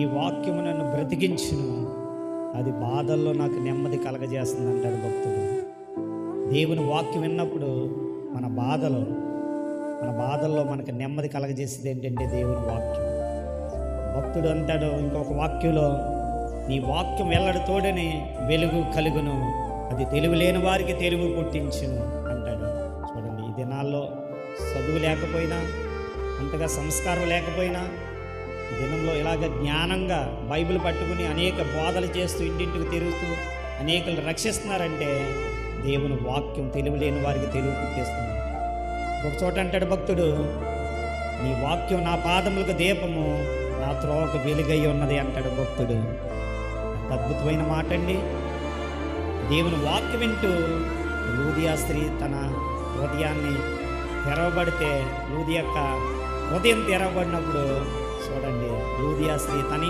ఈ వాక్యము నన్ను బ్రతికించును, అది బాధల్లో నాకు నెమ్మది కలగజేస్తుంది అంటాడు భక్తుడు. దేవుని వాక్యం విన్నప్పుడు మన బాధల్లో మనకు నెమ్మది కలగజేసేది ఏంటంటే దేవుని వాక్యం. భక్తుడు అంటాడు ఇంకొక వాక్యంలో, నీ వాక్యం వెల్లడి తోడని వెలుగు కలుగును, అది తెలివి లేని వారికి తెలివి పుట్టించును అంటాడు. చూడండి, ఈ దినాల్లో చదువు లేకపోయినా, అంతగా సంస్కారం లేకపోయినా, ఈ దినంలో ఇలాగ జ్ఞానంగా బైబిల్ పట్టుకుని అనేక బోధలు చేస్తూ ఇంటింటికి తిరుగుతూ అనేకలు రక్షిస్తున్నారంటే దేవుని వాక్యం తెలివి లేని వారికి తెలివి పుట్టిస్తుంది. ఒక చోట అంటాడు భక్తుడు, నీ వాక్యం నా పాదములకు దీపము, నా త్రోవకు వెలుగై ఉన్నది అంటాడు భక్తుడు. ఎంత అద్భుతమైన మాట అండి. దేవుని వాక్యం వింటూ లూదియా స్త్రీ తన హృదయాన్ని తెరవబడితే, లూది యొక్క హృదయం తెరవబడినప్పుడు చూడండి, లూదియా స్త్రీ తన